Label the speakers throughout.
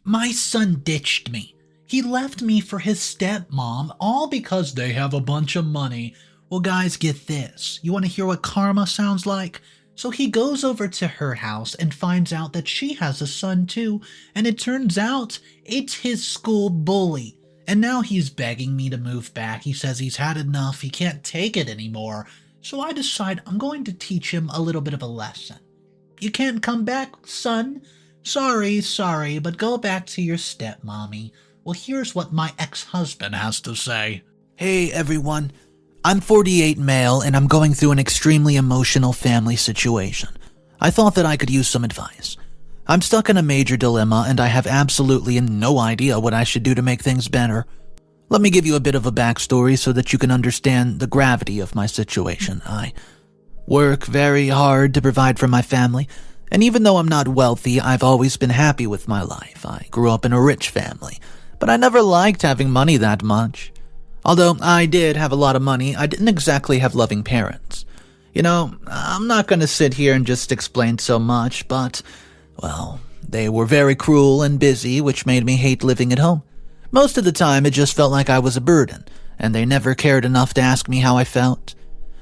Speaker 1: My son ditched me. He left me for his stepmom, all because they have a bunch of money. Well, guys, get this. You want to hear what karma sounds like? So he goes over to her house and finds out that she has a son too, and it turns out it's his school bully. And now he's begging me to move back. He says he's had enough, he can't take it anymore. So I decide I'm going to teach him a little bit of a lesson. You can't come back, son. Sorry, but go back to your stepmommy. Well, here's what my ex-husband has to say.
Speaker 2: Hey everyone, I'm 48 male and I'm going through an extremely emotional family situation. I thought that I could use some advice. I'm stuck in a major dilemma and I have absolutely no idea what I should do to make things better. Let me give you a bit of a backstory so that you can understand the gravity of my situation. I work very hard to provide for my family, and even though I'm not wealthy, I've always been happy with my life. I grew up in a rich family, but I never liked having money that much. Although I did have a lot of money, I didn't exactly have loving parents. You know, I'm not going to sit here and just explain so much, but, well, they were very cruel and busy, which made me hate living at home. Most of the time, it just felt like I was a burden, and they never cared enough to ask me how I felt.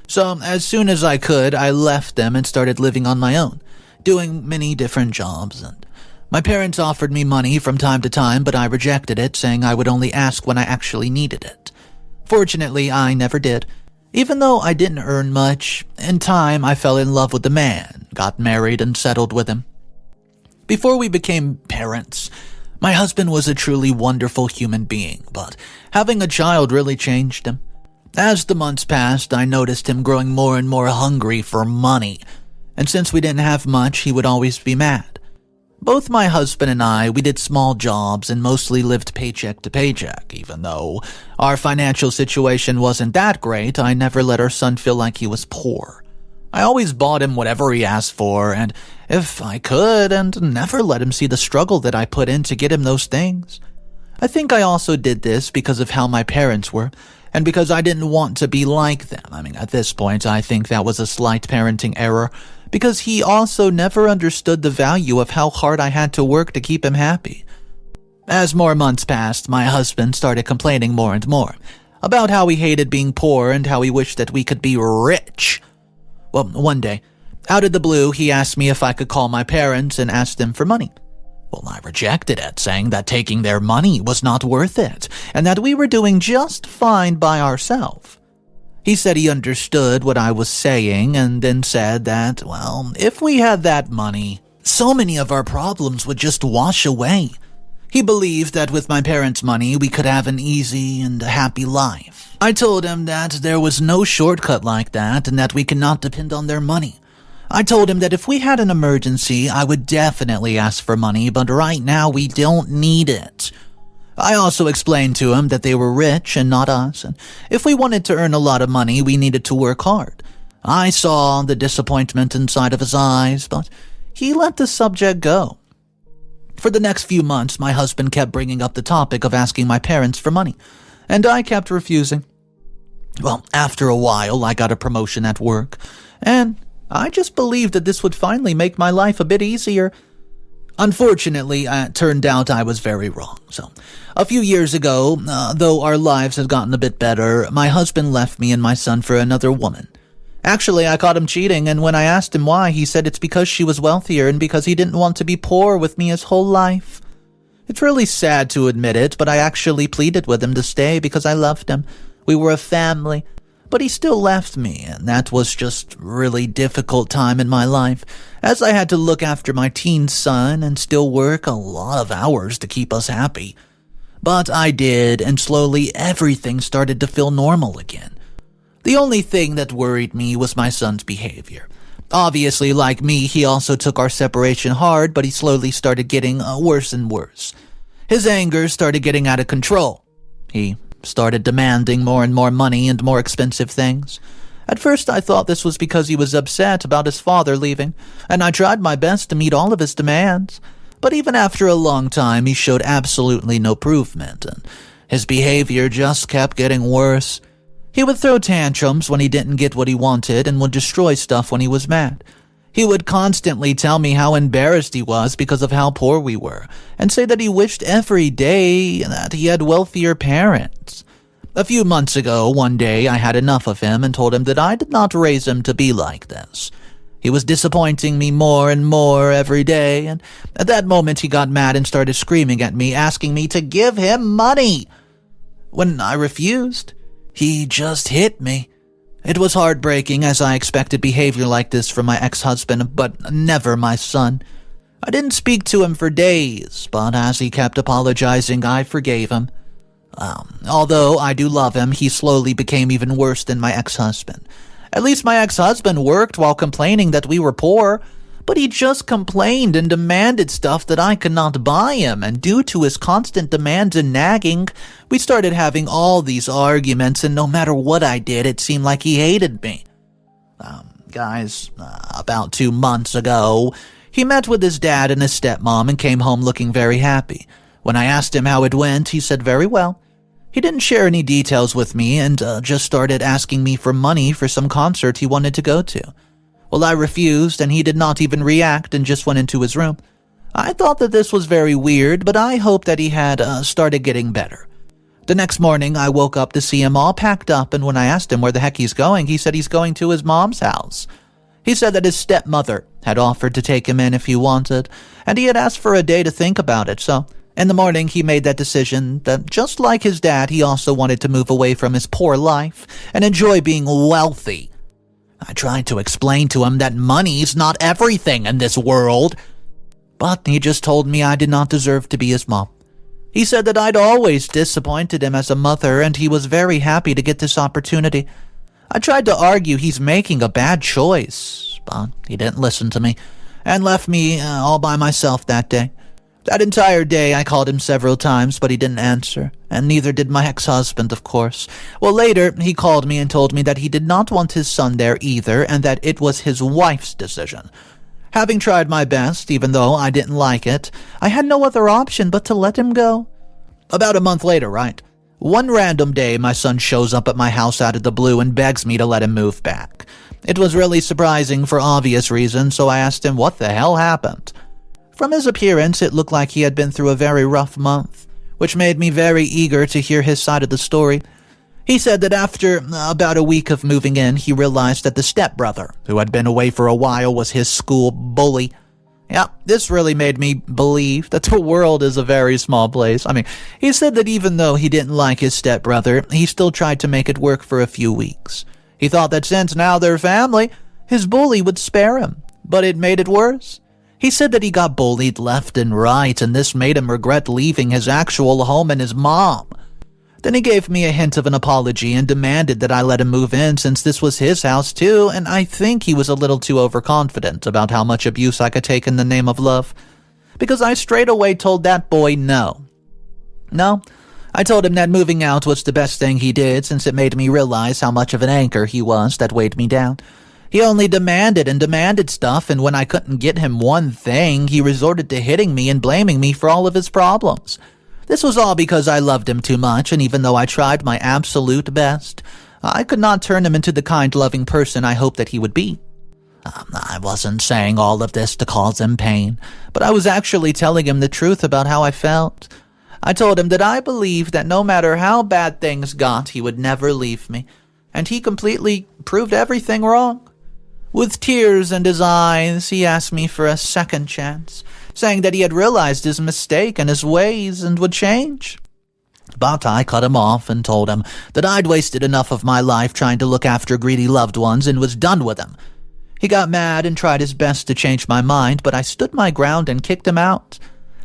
Speaker 2: So, as soon as I could, I left them and started living on my own, doing many different jobs, and my parents offered me money from time to time, but I rejected it, saying I would only ask when I actually needed it. Fortunately, I never did. Even though I didn't earn much, in time I fell in love with the man, got married, and settled with him. Before we became parents, my husband was a truly wonderful human being, but having a child really changed him. As the months passed, I noticed him growing more and more hungry for money, and since we didn't have much, he would always be mad. Both my husband and I, we did small jobs and mostly lived paycheck to paycheck. Even though our financial situation wasn't that great, I never let our son feel like he was poor. I always bought him whatever he asked for, and if I could, and never let him see the struggle that I put in to get him those things. I think I also did this because of how my parents were, and because I didn't want to be like them. At this point, I think that was a slight parenting error, because he also never understood the value of how hard I had to work to keep him happy. As more months passed, my husband started complaining more and more about how he hated being poor and how he wished that we could be rich. Well, one day, out of the blue, he asked me if I could call my parents and ask them for money. Well, I rejected it, saying that taking their money was not worth it, and that we were doing just fine by ourselves. He said he understood what I was saying, and then said that, well, if we had that money, so many of our problems would just wash away. He believed that with my parents' money, we could have an easy and happy life. I told him that there was no shortcut like that, and that we could not depend on their money. I told him that if we had an emergency, I would definitely ask for money, but right now we don't need it. I also explained to him that they were rich and not us, and if we wanted to earn a lot of money, we needed to work hard. I saw the disappointment inside of his eyes, but he let the subject go. For the next few months, my husband kept bringing up the topic of asking my parents for money, and I kept refusing. Well, after a while, I got a promotion at work, and I just believed that this would finally make my life a bit easier. Unfortunately, it turned out I was very wrong. So, a few years ago, though our lives had gotten a bit better, my husband left me and my son for another woman. Actually, I caught him cheating, and when I asked him why, he said it's because she was wealthier and because he didn't want to be poor with me his whole life. It's really sad to admit it, but I actually pleaded with him to stay because I loved him. We were a family. But he still left me, and that was just a really difficult time in my life, as I had to look after my teen son and still work a lot of hours to keep us happy. But I did, and slowly everything started to feel normal again. The only thing that worried me was my son's behavior. Obviously, like me, he also took our separation hard, but he slowly started getting worse and worse. His anger started getting out of control. He started demanding more and more money and more expensive things. At first I thought this was because he was upset about his father leaving, and I tried my best to meet all of his demands. But even after a long time, he showed absolutely no improvement, and his behavior just kept getting worse. He would throw tantrums when he didn't get what he wanted and would destroy stuff when he was mad. He would constantly tell me how embarrassed he was because of how poor we were, and say that he wished every day that he had wealthier parents. A few months ago, one day, I had enough of him and told him that I did not raise him to be like this. He was disappointing me more and more every day, and at that moment he got mad and started screaming at me, asking me to give him money. When I refused, he just hit me. It was heartbreaking, as I expected behavior like this from my ex-husband, but never my son. I didn't speak to him for days, but as he kept apologizing, I forgave him. Although I do love him, he slowly became even worse than my ex-husband. At least my ex-husband worked while complaining that we were poor, but he just complained and demanded stuff that I could not buy him, and due to his constant demands and nagging, we started having all these arguments, and no matter what I did, it seemed like he hated me. About 2 months ago, he met with his dad and his stepmom and came home looking very happy. When I asked him how it went, he said very well. He didn't share any details with me and just started asking me for money for some concert he wanted to go to. Well, I refused, and he did not even react and just went into his room. I thought that this was very weird, but I hoped that he had started getting better. The next morning, I woke up to see him all packed up, and when I asked him where the heck he's going, he said he's going to his mom's house. He said that his stepmother had offered to take him in if he wanted, and he had asked for a day to think about it, so in the morning he made that decision that just like his dad, he also wanted to move away from his poor life and enjoy being wealthy. I tried to explain to him that money's not everything in this world, but he just told me I did not deserve to be his mom. He said that I'd always disappointed him as a mother, and he was very happy to get this opportunity. I tried to argue he's making a bad choice, but he didn't listen to me and left me all by myself that day. That entire day, I called him several times, but he didn't answer, and neither did my ex-husband, of course. Well, later, he called me and told me that he did not want his son there either, and that it was his wife's decision. Having tried my best, even though I didn't like it, I had no other option but to let him go. About a month later, one random day, my son shows up at my house out of the blue and begs me to let him move back. It was really surprising for obvious reasons, so I asked him what the hell happened. From his appearance, it looked like he had been through a very rough month, which made me very eager to hear his side of the story. He said that after about a week of moving in, he realized that the stepbrother, who had been away for a while, was his school bully. Yeah, this really made me believe that the world is a very small place. He said that even though he didn't like his stepbrother, he still tried to make it work for a few weeks. He thought that since now they're family, his bully would spare him, but it made it worse. He said that he got bullied left and right, and this made him regret leaving his actual home and his mom. Then he gave me a hint of an apology and demanded that I let him move in since this was his house too, and I think he was a little too overconfident about how much abuse I could take in the name of love, because I straight away told that boy no. No, I told him that moving out was the best thing he did since it made me realize how much of an anchor he was that weighed me down. He only demanded and demanded stuff, and when I couldn't get him one thing, he resorted to hitting me and blaming me for all of his problems. This was all because I loved him too much, and even though I tried my absolute best, I could not turn him into the kind, loving person I hoped that he would be. I wasn't saying all of this to cause him pain, but I was actually telling him the truth about how I felt. I told him that I believed that no matter how bad things got, he would never leave me, and he completely proved everything wrong. With tears in his eyes, he asked me for a second chance, saying that he had realized his mistake and his ways and would change. But I cut him off and told him that I'd wasted enough of my life trying to look after greedy loved ones and was done with him. He got mad and tried his best to change my mind, but I stood my ground and kicked him out.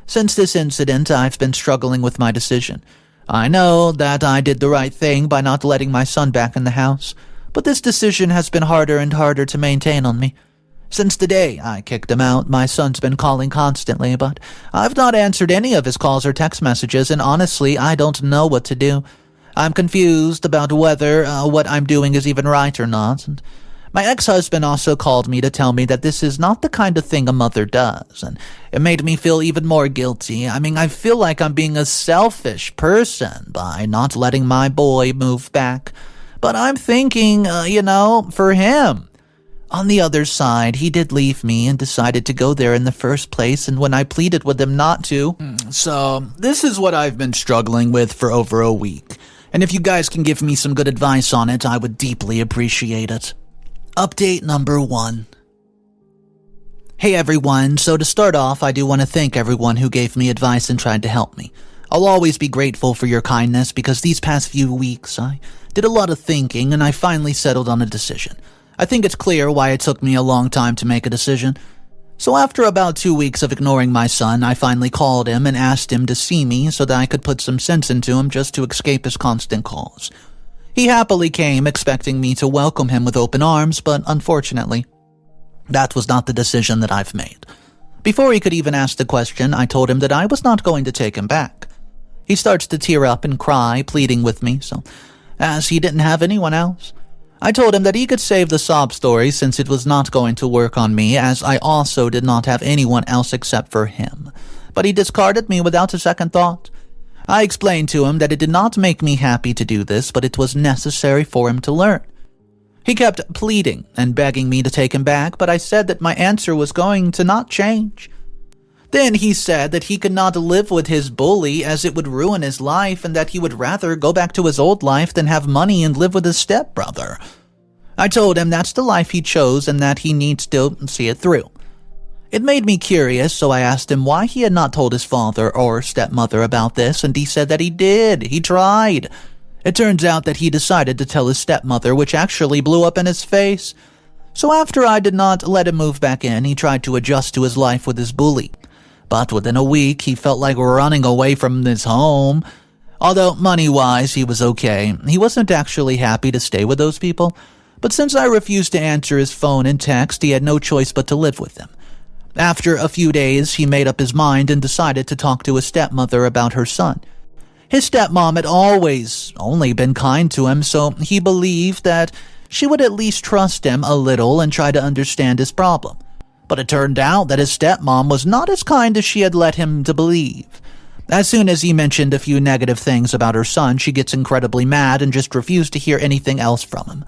Speaker 2: Since this incident, I've been struggling with my decision. I know that I did the right thing by not letting my son back in the house, but this decision has been harder and harder to maintain on me. Since the day I kicked him out, my son's been calling constantly, but I've not answered any of his calls or text messages, and honestly, I don't know what to do. I'm confused about whether what I'm doing is even right or not, and my ex-husband also called me to tell me that this is not the kind of thing a mother does, and it made me feel even more guilty. I feel like I'm being a selfish person by not letting my boy move back. But I'm thinking, for him. On the other side, he did leave me and decided to go there in the first place, and when I pleaded with him not to. So, this is what I've been struggling with for over a week. And if you guys can give me some good advice on it, I would deeply appreciate it. Update number 1. Hey everyone, so to start off, I do want to thank everyone who gave me advice and tried to help me. I'll always be grateful for your kindness because these past few weeks I did a lot of thinking and I finally settled on a decision. I think it's clear why it took me a long time to make a decision. So after about 2 weeks of ignoring my son, I finally called him and asked him to see me so that I could put some sense into him just to escape his constant calls. He happily came, expecting me to welcome him with open arms, but unfortunately, that was not the decision that I've made. Before he could even ask the question, I told him that I was not going to take him back. He starts to tear up and cry, pleading with me, so as he didn't have anyone else, I told him that he could save the sob story since it was not going to work on me, as I also did not have anyone else except for him. But he discarded me without a second thought. I explained to him that it did not make me happy to do this, but it was necessary for him to learn. He kept pleading and begging me to take him back, but I said that my answer was going to not change. Then he said that he could not live with his bully as it would ruin his life and that he would rather go back to his old life than have money and live with his stepbrother. I told him that's the life he chose and that he needs to see it through. It made me curious, so I asked him why he had not told his father or stepmother about this, and he said that he did. He tried. It turns out that he decided to tell his stepmother, which actually blew up in his face. So after I did not let him move back in, he tried to adjust to his life with his bully. But within a week, he felt like running away from his home. Although money-wise, he was okay. He wasn't actually happy to stay with those people. But since I refused to answer his phone and text, he had no choice but to live with them. After a few days, he made up his mind and decided to talk to his stepmother about her son. His stepmom had always only been kind to him, so he believed that she would at least trust him a little and try to understand his problem. But it turned out that his stepmom was not as kind as she had led him to believe. As soon as he mentioned a few negative things about her son, she gets incredibly mad and just refused to hear anything else from him.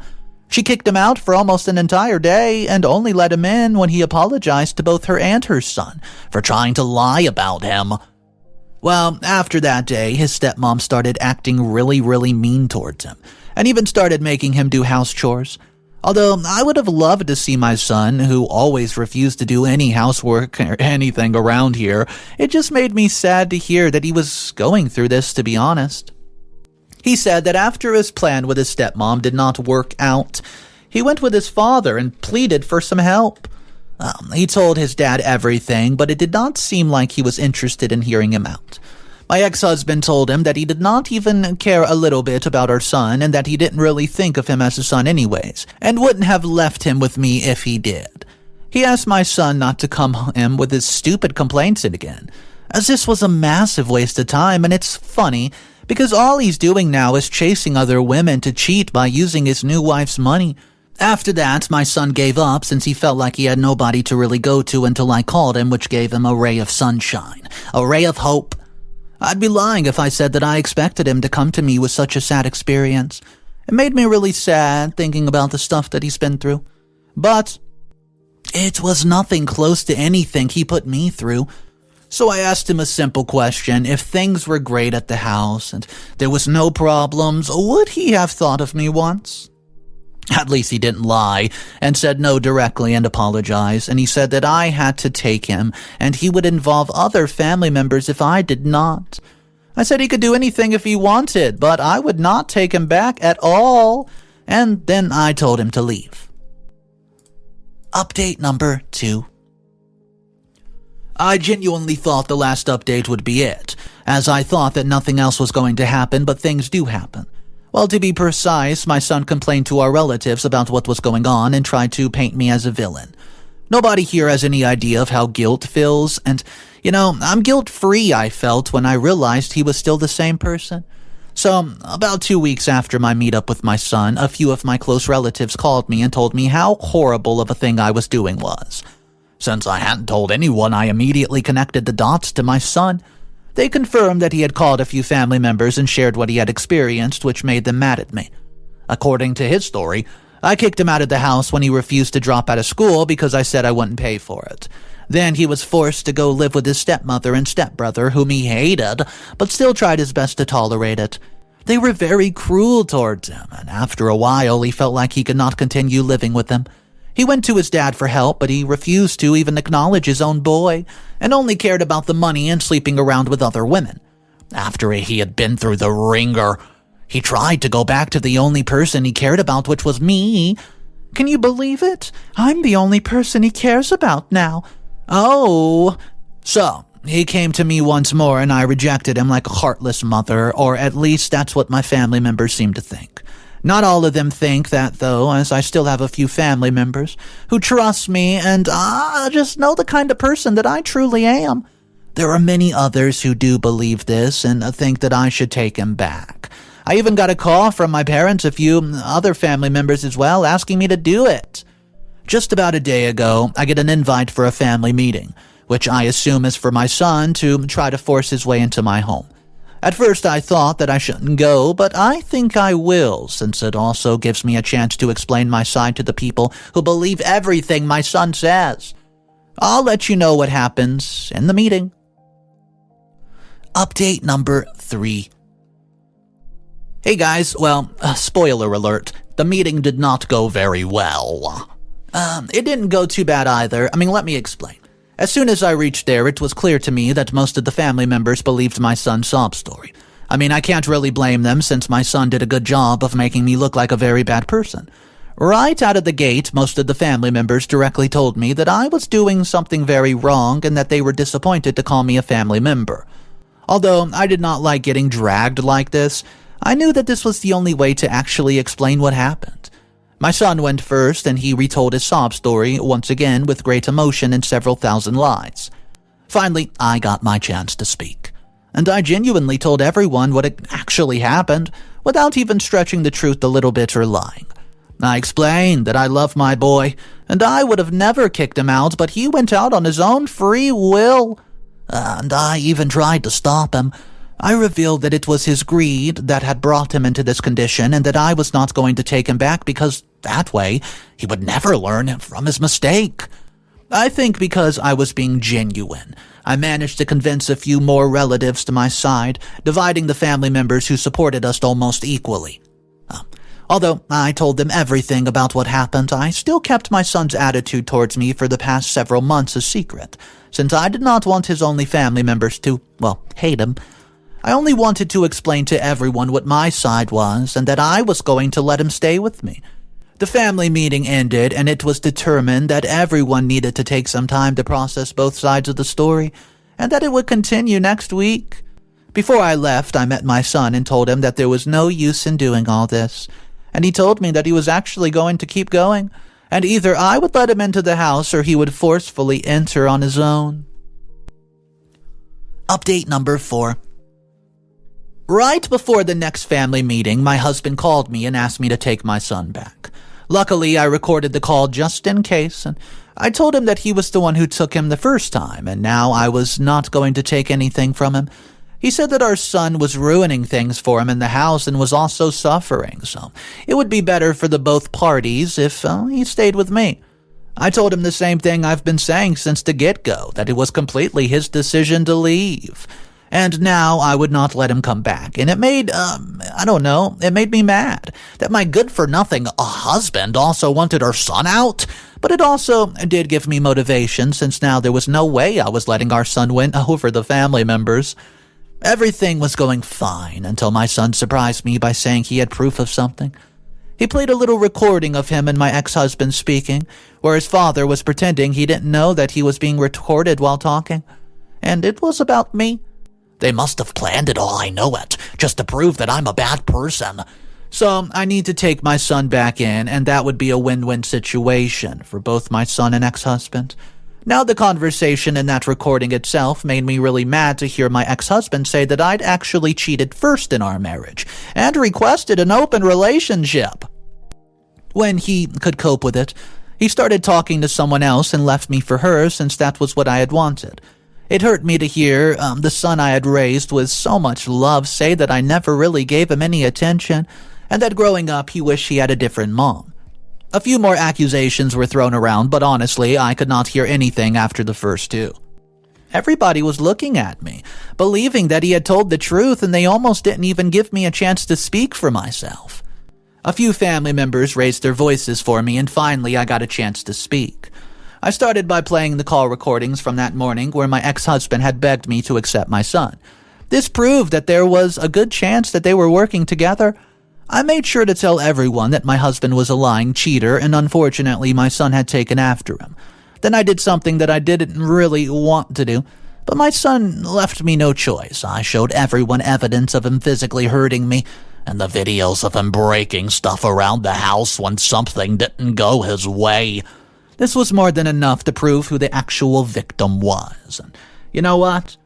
Speaker 2: She kicked him out for almost an entire day and only let him in when he apologized to both her and her son for trying to lie about him. Well, after that day, his stepmom started acting really mean towards him and even started making him do house chores. Although I would have loved to see my son, who always refused to do any housework or anything around here, it just made me sad to hear that he was going through this, to be honest. He said that after his plan with his stepmom did not work out, he went with his father and pleaded for some help. He told his dad everything, but it did not seem like he was interested in hearing him out. My ex-husband told him that he did not even care a little bit about our son and that he didn't really think of him as a son anyways, and wouldn't have left him with me if he did. He asked my son not to come him with his stupid complaints again, as this was a massive waste of time, and it's funny because all he's doing now is chasing other women to cheat by using his new wife's money. After that, my son gave up since he felt like he had nobody to really go to until I called him, which gave him a ray of sunshine, a ray of hope. I'd be lying if I said that I expected him to come to me with such a sad experience. It made me really sad thinking about the stuff that he's been through. But it was nothing close to anything he put me through. So I asked him a simple question. If things were great at the house and there was no problems, would he have thought of me once? At least he didn't lie and said no directly and apologized, and he said that I had to take him and he would involve other family members if I did not. I said he could do anything if he wanted, but I would not take him back at all, and then I told him to leave. Update number 2. I genuinely thought the last update would be it, as I thought that nothing else was going to happen, but things do happen. Well, to be precise, my son complained to our relatives about what was going on and tried to paint me as a villain. Nobody here has any idea of how guilt feels, and, I'm guilt-free, I felt, when I realized he was still the same person. So, about 2 weeks after my meetup with my son, a few of my close relatives called me and told me how horrible of a thing I was doing was. Since I hadn't told anyone, I immediately connected the dots to my son. They confirmed that he had called a few family members and shared what he had experienced, which made them mad at me. According to his story, I kicked him out of the house when he refused to drop out of school because I said I wouldn't pay for it. Then he was forced to go live with his stepmother and stepbrother, whom he hated, but still tried his best to tolerate it. They were very cruel towards him, and after a while he felt like he could not continue living with them. He went to his dad for help, but he refused to even acknowledge his own boy, and only cared about the money and sleeping around with other women. After he had been through the ringer, he tried to go back to the only person he cared about, which was me. Can you believe it? I'm the only person he cares about now. Oh. So, he came to me once more and I rejected him like a heartless mother, or at least that's what my family members seem to think. Not all of them think that, though, as I still have a few family members who trust me and just know the kind of person that I truly am. There are many others who do believe this and think that I should take him back. I even got a call from my parents, a few other family members as well, asking me to do it. Just about a day ago, I get an invite for a family meeting, which I assume is for my son to try to force his way into my home. At first I thought that I shouldn't go, but I think I will, since it also gives me a chance to explain my side to the people who believe everything my son says. I'll let you know what happens in the meeting. Update number 3. Hey guys, well, spoiler alert, the meeting did not go very well. It didn't go too bad either. Let me explain. As soon as I reached there, it was clear to me that most of the family members believed my son's sob story. I can't really blame them since my son did a good job of making me look like a very bad person. Right out of the gate, most of the family members directly told me that I was doing something very wrong and that they were disappointed to call me a family member. Although I did not like getting dragged like this, I knew that this was the only way to actually explain what happened. My son went first, and he retold his sob story, once again with great emotion and several thousand lies. Finally, I got my chance to speak, and I genuinely told everyone what had actually happened, without even stretching the truth a little bit or lying. I explained that I love my boy, and I would have never kicked him out, but he went out on his own free will, and I even tried to stop him. I revealed that it was his greed that had brought him into this condition and that I was not going to take him back because that way he would never learn from his mistake. I think because I was being genuine, I managed to convince a few more relatives to my side, dividing the family members who supported us almost equally. Although I told them everything about what happened, I still kept my son's attitude towards me for the past several months a secret, since I did not want his only family members to, hate him. I only wanted to explain to everyone what my side was and that I was going to let him stay with me. The family meeting ended and it was determined that everyone needed to take some time to process both sides of the story and that it would continue next week. Before I left, I met my son and told him that there was no use in doing all this, and he told me that he was actually going to keep going, and either I would let him into the house or he would forcefully enter on his own. Update number 4. Right before the next family meeting, my husband called me and asked me to take my son back. Luckily, I recorded the call just in case, and I told him that he was the one who took him the first time, and now I was not going to take anything from him. He said that our son was ruining things for him in the house and was also suffering, so it would be better for the both parties if he stayed with me. I told him the same thing I've been saying since the get-go, that it was completely his decision to leave. And now I would not let him come back, and it made, it made me mad that my good-for-nothing husband also wanted our son out, but it also did give me motivation since now there was no way I was letting our son win over the family members. Everything was going fine until my son surprised me by saying he had proof of something. He played a little recording of him and my ex-husband speaking, where his father was pretending he didn't know that he was being recorded while talking, and it was about me. They must have planned it all, I know it, just to prove that I'm a bad person. So I need to take my son back in, and that would be a win-win situation for both my son and ex-husband. Now the conversation in that recording itself made me really mad to hear my ex-husband say that I'd actually cheated first in our marriage and requested an open relationship. When he could cope with it, he started talking to someone else and left me for her since that was what I had wanted. It hurt me to hear the son I had raised with so much love say that I never really gave him any attention, and that growing up he wished he had a different mom. A few more accusations were thrown around, but honestly, I could not hear anything after the first two. Everybody was looking at me, believing that he had told the truth, and they almost didn't even give me a chance to speak for myself. A few family members raised their voices for me, and finally I got a chance to speak. I started by playing the call recordings from that morning where my ex-husband had begged me to accept my son. This proved that there was a good chance that they were working together. I made sure to tell everyone that my husband was a lying cheater, and unfortunately my son had taken after him. Then I did something that I didn't really want to do, but my son left me no choice. I showed everyone evidence of him physically hurting me, and the videos of him breaking stuff around the house when something didn't go his way. This was more than enough to prove who the actual victim was. And you know what?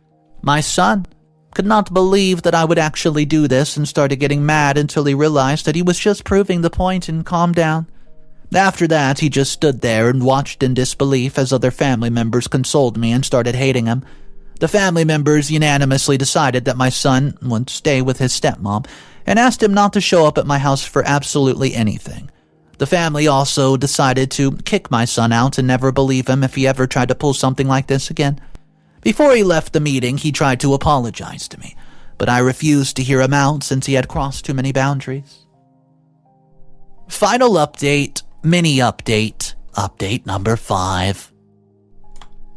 Speaker 2: My son could not believe that I would actually do this and started getting mad until he realized that he was just proving the point and calmed down. After that, he just stood there and watched in disbelief as other family members consoled me and started hating him. The family members unanimously decided that my son would stay with his stepmom and asked him not to show up at my house for absolutely anything. The family also decided to kick my son out and never believe him if he ever tried to pull something like this again. Before he left the meeting, he tried to apologize to me, but I refused to hear him out since he had crossed too many boundaries. Final update, mini update, update number 5.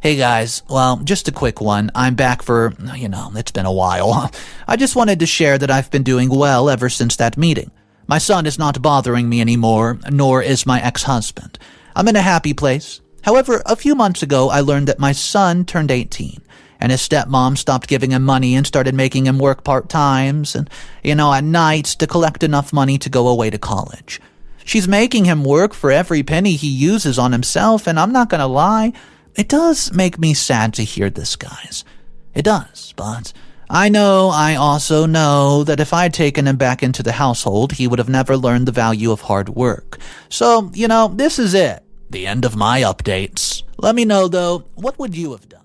Speaker 2: Hey guys, well, just a quick one. I'm back for, it's been a while. I just wanted to share that I've been doing well ever since that meeting. My son is not bothering me anymore, nor is my ex-husband. I'm in a happy place. However, a few months ago, I learned that my son turned 18, and his stepmom stopped giving him money and started making him work part-times and, at nights to collect enough money to go away to college. She's making him work for every penny he uses on himself, and I'm not gonna lie, it does make me sad to hear this, guys. It does, but I also know that if I had taken him back into the household, he would have never learned the value of hard work. So, this is it. The end of my updates. Let me know, though, what would you have done?